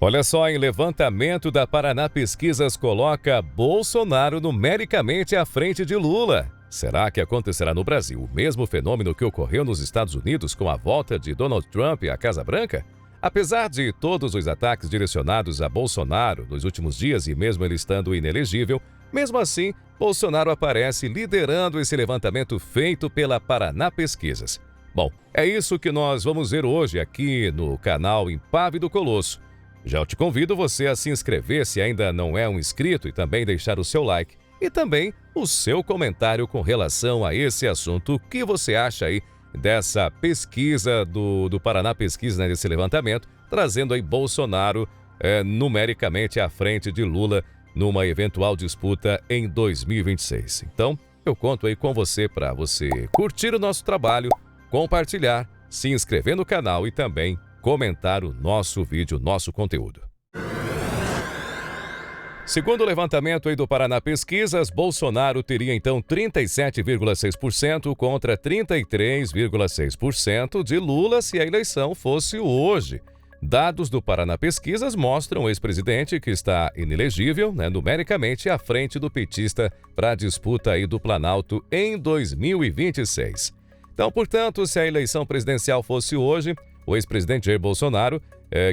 Olha só, em levantamento da Paraná Pesquisas coloca Bolsonaro numericamente à frente de Lula. Será que acontecerá no Brasil o mesmo fenômeno que ocorreu nos Estados Unidos com a volta de Donald Trump à Casa Branca? Apesar de todos os ataques direcionados a Bolsonaro nos últimos dias e mesmo ele estando inelegível, mesmo assim, Bolsonaro aparece liderando esse levantamento feito pela Paraná Pesquisas. Bom, é isso que nós vamos ver hoje aqui no canal Impávido Colosso. Já eu te convido você a se inscrever se ainda não é um inscrito e também deixar o seu like e também o seu comentário com relação a esse assunto. O que você acha aí dessa pesquisa do Paraná Pesquisa, né, desse levantamento, trazendo aí Bolsonaro numericamente à frente de Lula numa eventual disputa em 2026. Então, eu conto aí com você para você curtir o nosso trabalho, compartilhar, se inscrever no canal e também comentar o nosso vídeo, nosso conteúdo. Segundo o levantamento aí do Paraná Pesquisas, Bolsonaro teria então 37,6% contra 33,6% de Lula se a eleição fosse hoje. Dados do Paraná Pesquisas mostram o ex-presidente que está inelegível, numericamente à frente do petista para a disputa aí do Planalto em 2026. Então, portanto, se a eleição presidencial fosse hoje, o ex-presidente Jair Bolsonaro,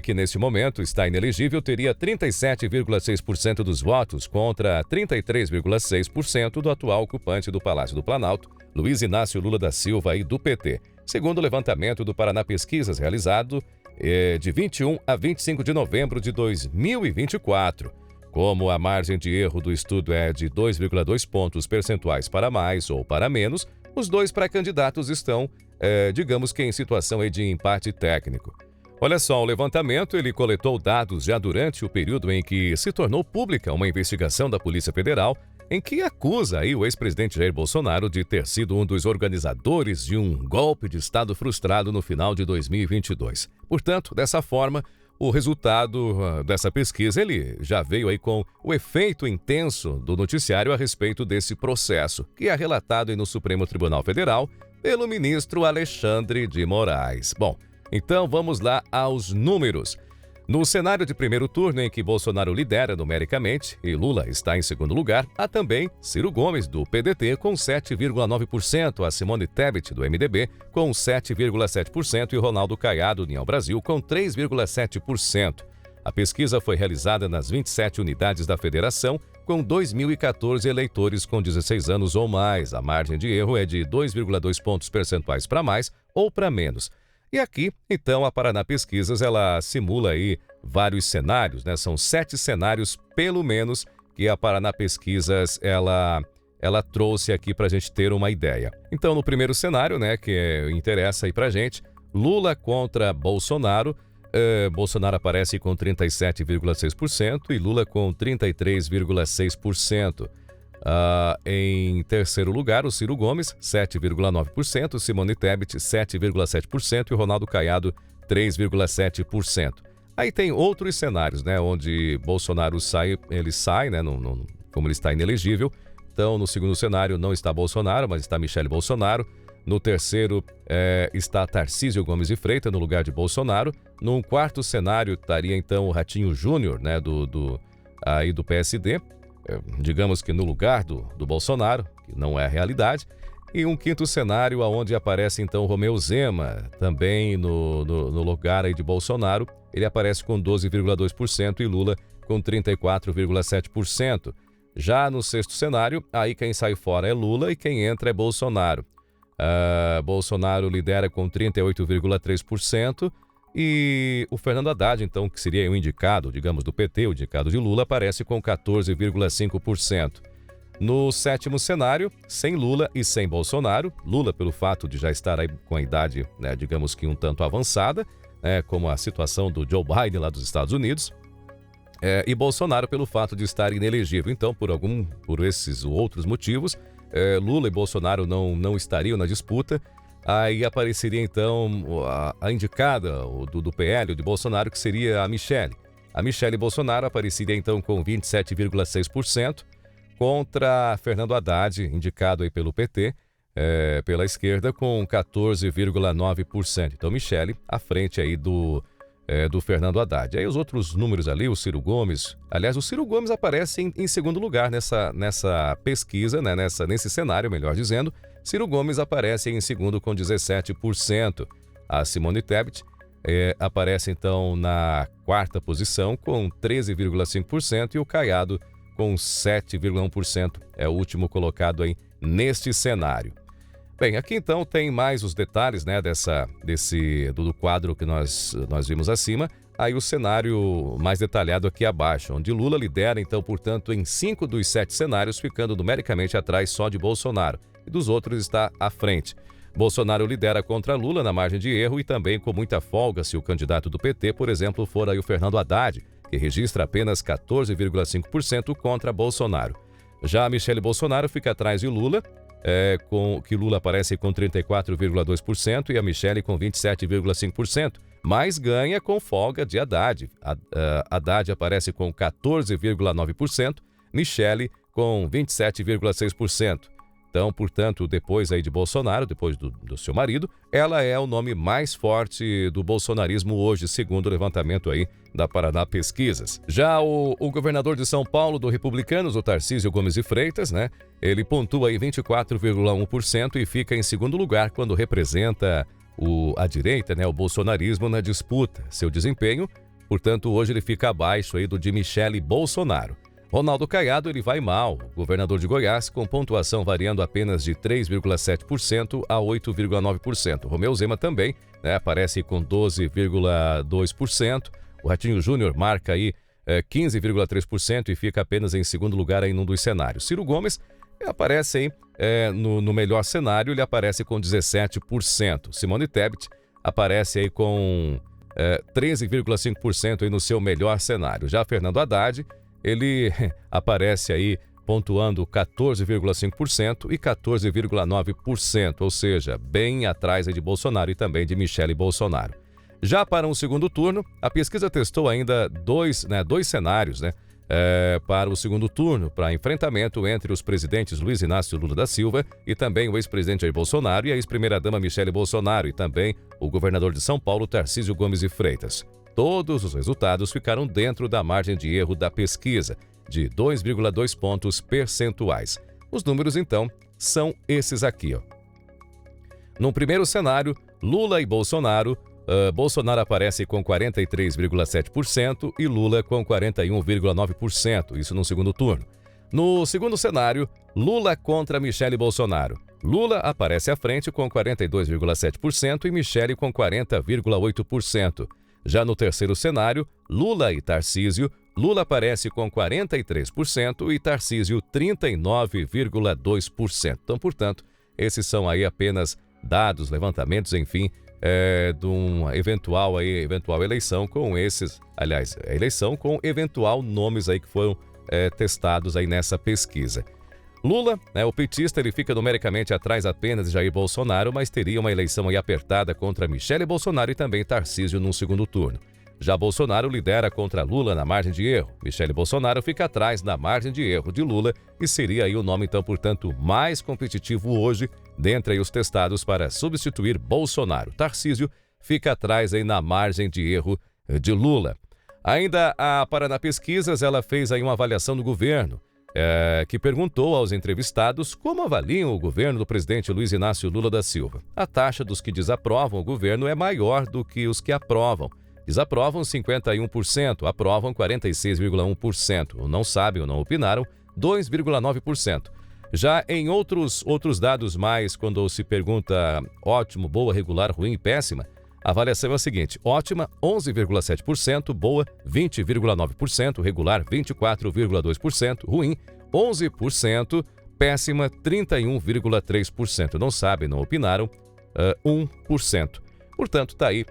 que neste momento está inelegível, teria 37,6% dos votos contra 33,6% do atual ocupante do Palácio do Planalto, Luiz Inácio Lula da Silva, e do PT, segundo o levantamento do Paraná Pesquisas realizado de 21 a 25 de novembro de 2024. Como a margem de erro do estudo é de 2,2 pontos percentuais para mais ou para menos, os dois pré-candidatos estão, digamos que em situação aí de empate técnico. Olha só, o levantamento ele coletou dados já durante o período em que se tornou pública uma investigação da Polícia Federal em que acusa aí o ex-presidente Jair Bolsonaro de ter sido um dos organizadores de um golpe de Estado frustrado no final de 2022. Portanto, dessa forma, o resultado dessa pesquisa ele já veio aí com o efeito intenso do noticiário a respeito desse processo, que é relatado aí no Supremo Tribunal Federal pelo ministro Alexandre de Moraes. Bom, então vamos lá aos números. No cenário de primeiro turno, em que Bolsonaro lidera numericamente e Lula está em segundo lugar, há também Ciro Gomes, do PDT, com 7,9%, a Simone Tebet, do MDB, com 7,7% e Ronaldo Caiado, do União Brasil, com 3,7%. A pesquisa foi realizada nas 27 unidades da federação, com 2.014 eleitores com 16 anos ou mais. A margem de erro é de 2,2 pontos percentuais para mais ou para menos. E aqui, então, a Paraná Pesquisas, ela simula aí vários cenários, São 7 cenários, pelo menos, que a Paraná Pesquisas, ela trouxe aqui para a gente ter uma ideia. Então, no primeiro cenário, que interessa aí para a gente, Lula contra Bolsonaro, Bolsonaro aparece com 37,6% e Lula com 33,6%. Em terceiro lugar, o Ciro Gomes, 7,9%, Simone Tebet, 7,7% e o Ronaldo Caiado, 3,7%. Aí tem outros cenários, onde Bolsonaro sai, como ele está inelegível. Então, no segundo cenário não está Bolsonaro, mas está Michele Bolsonaro. No terceiro está Tarcísio Gomes de Freitas, no lugar de Bolsonaro. No quarto cenário estaria, então, o Ratinho Júnior, do PSD. Digamos que no lugar do Bolsonaro, que não é a realidade, e um quinto cenário onde aparece então Romeu Zema, também no lugar aí de Bolsonaro, ele aparece com 12,2% e Lula com 34,7%. Já no sexto cenário, aí quem sai fora é Lula e quem entra é Bolsonaro. Bolsonaro lidera com 38,3%. E o Fernando Haddad, então, que seria o indicado, digamos, do PT, o indicado de Lula, aparece com 14,5%. No sétimo cenário, sem Lula e sem Bolsonaro, Lula pelo fato de já estar aí com a idade, digamos que um tanto avançada, como a situação do Joe Biden lá dos Estados Unidos, e Bolsonaro pelo fato de estar inelegível. Então, por esses outros motivos, Lula e Bolsonaro não estariam na disputa. Aí apareceria, então, a indicada do PL, de Bolsonaro, que seria a Michele. A Michele Bolsonaro apareceria, então, com 27,6%, contra Fernando Haddad, indicado aí pelo PT, pela esquerda, com 14,9%. Então, Michele à frente aí do do Fernando Haddad. Aí os outros números ali, o Ciro Gomes, aliás, o Ciro Gomes aparece em segundo lugar nessa pesquisa, né, nesse cenário, melhor dizendo. Ciro Gomes aparece em segundo com 17%. A Simone Tebet aparece então na quarta posição com 13,5% e o Caiado com 7,1%. É o último colocado aí neste cenário. Bem, aqui então tem mais os detalhes, né, do quadro que nós vimos acima. Aí o cenário mais detalhado aqui abaixo, onde Lula lidera então, portanto, em 5 dos 7 cenários, ficando numericamente atrás só de Bolsonaro. E dos outros está à frente. Bolsonaro lidera contra Lula na margem de erro e também com muita folga se o candidato do PT, por exemplo, for aí o Fernando Haddad, que registra apenas 14,5% contra Bolsonaro. Já a Michele Bolsonaro fica atrás de Lula, que Lula aparece com 34,2% e a Michele com 27,5%, mas ganha com folga de Haddad. Haddad aparece com 14,9%, Michele com 27,6%. Então, portanto, depois aí de Bolsonaro, depois do seu marido, ela é o nome mais forte do bolsonarismo hoje, segundo o levantamento aí da Paraná Pesquisas. Já o governador de São Paulo, do Republicanos, o Tarcísio Gomes de Freitas, né? Ele pontua aí 24,1% e fica em segundo lugar quando representa a direita, né? O bolsonarismo na disputa. Seu desempenho, portanto, hoje ele fica abaixo aí do de Michele Bolsonaro. Ronaldo Caiado, ele vai mal, governador de Goiás, com pontuação variando apenas de 3,7% a 8,9%. Romeu Zema também, né, aparece com 12,2%. O Ratinho Júnior marca aí 15,3% e fica apenas em segundo lugar aí num dos cenários. Ciro Gomes aparece aí no melhor cenário, ele aparece com 17%. Simone Tebet aparece aí com 13,5% aí no seu melhor cenário. Já Fernando Haddad, ele aparece aí pontuando 14,5% e 14,9%, ou seja, bem atrás aí de Bolsonaro e também de Michele Bolsonaro. Já para um segundo turno, a pesquisa testou ainda dois cenários, né, para o segundo turno, para enfrentamento entre os presidentes Luiz Inácio Lula da Silva e também o ex-presidente Jair Bolsonaro e a ex-primeira-dama Michele Bolsonaro e também o governador de São Paulo, Tarcísio Gomes de Freitas. Todos os resultados ficaram dentro da margem de erro da pesquisa, de 2,2 pontos percentuais. Os números, então, são esses aqui, ó. No primeiro cenário, Lula e Bolsonaro, Bolsonaro aparece com 43,7% e Lula com 41,9%, isso no segundo turno. No segundo cenário, Lula contra Michele Bolsonaro. Lula aparece à frente com 42,7% e Michele com 40,8%. Já no terceiro cenário, Lula e Tarcísio, Lula aparece com 43% e Tarcísio 39,2%. Então, portanto, esses são aí apenas dados, levantamentos, enfim, de uma eventual eleição com esses, aliás, a eleição com eventual nomes aí que foram testados aí nessa pesquisa. Lula, o petista, ele fica numericamente atrás apenas de Jair Bolsonaro, mas teria uma eleição aí apertada contra Michele Bolsonaro e também Tarcísio no segundo turno. Já Bolsonaro lidera contra Lula na margem de erro. Michele Bolsonaro fica atrás na margem de erro de Lula e seria aí o nome, então, portanto, mais competitivo hoje, dentre aí os testados para substituir Bolsonaro. Tarcísio fica atrás aí na margem de erro de Lula. Ainda a Paraná Pesquisas, ela fez aí uma avaliação do governo, que perguntou aos entrevistados como avaliam o governo do presidente Luiz Inácio Lula da Silva. A taxa dos que desaprovam o governo é maior do que os que aprovam. Desaprovam 51%, aprovam 46,1%, não sabem ou não opinaram 2,9%. Já em outros dados mais, quando se pergunta ótimo, boa, regular, ruim e péssima, a avaliação é a seguinte: ótima 11,7%, boa 20,9%, regular 24,2%, ruim 11%, péssima 31,3%. Não sabem, não opinaram 1%. Portanto, tá aí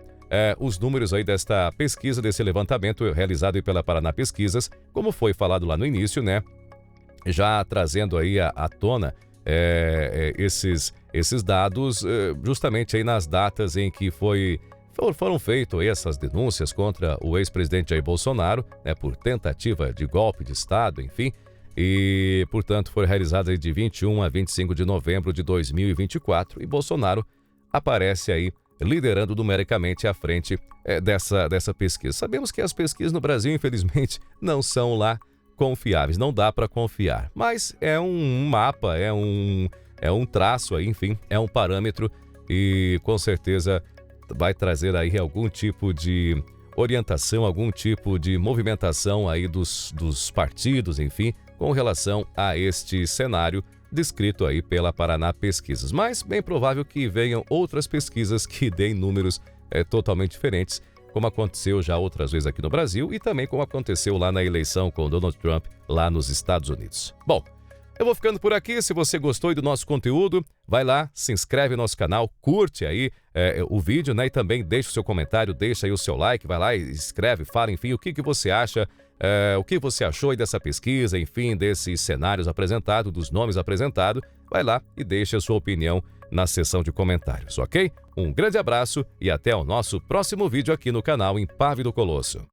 os números aí desta pesquisa, desse levantamento realizado aí pela Paraná Pesquisas, como foi falado lá no início, né? Já trazendo aí à tona esses dados justamente aí nas datas em que foram feitas essas denúncias contra o ex-presidente Jair Bolsonaro, né, por tentativa de golpe de Estado, enfim, e, portanto, foi realizada de 21 a 25 de novembro de 2024 e Bolsonaro aparece aí liderando numericamente à frente dessa pesquisa. Sabemos que as pesquisas no Brasil, infelizmente, não são lá confiáveis, não dá para confiar. Mas é um mapa, é um traço aí, enfim, é um parâmetro e com certeza vai trazer aí algum tipo de orientação, algum tipo de movimentação aí dos partidos, enfim, com relação a este cenário descrito aí pela Paraná Pesquisas. Mas bem provável que venham outras pesquisas que deem números totalmente diferentes, como aconteceu já outras vezes aqui no Brasil e também como aconteceu lá na eleição com Donald Trump lá nos Estados Unidos. Bom, eu vou ficando por aqui. Se você gostou do nosso conteúdo, vai lá, se inscreve no nosso canal, curte aí o vídeo, né? E também deixa o seu comentário, deixa aí o seu like, vai lá e escreve, fala, enfim, o que você acha, o que você achou aí dessa pesquisa, enfim, desses cenários apresentados, dos nomes apresentados. Vai lá e deixa a sua opinião na seção de comentários, ok? Um grande abraço e até o nosso próximo vídeo aqui no canal Impávido Colosso.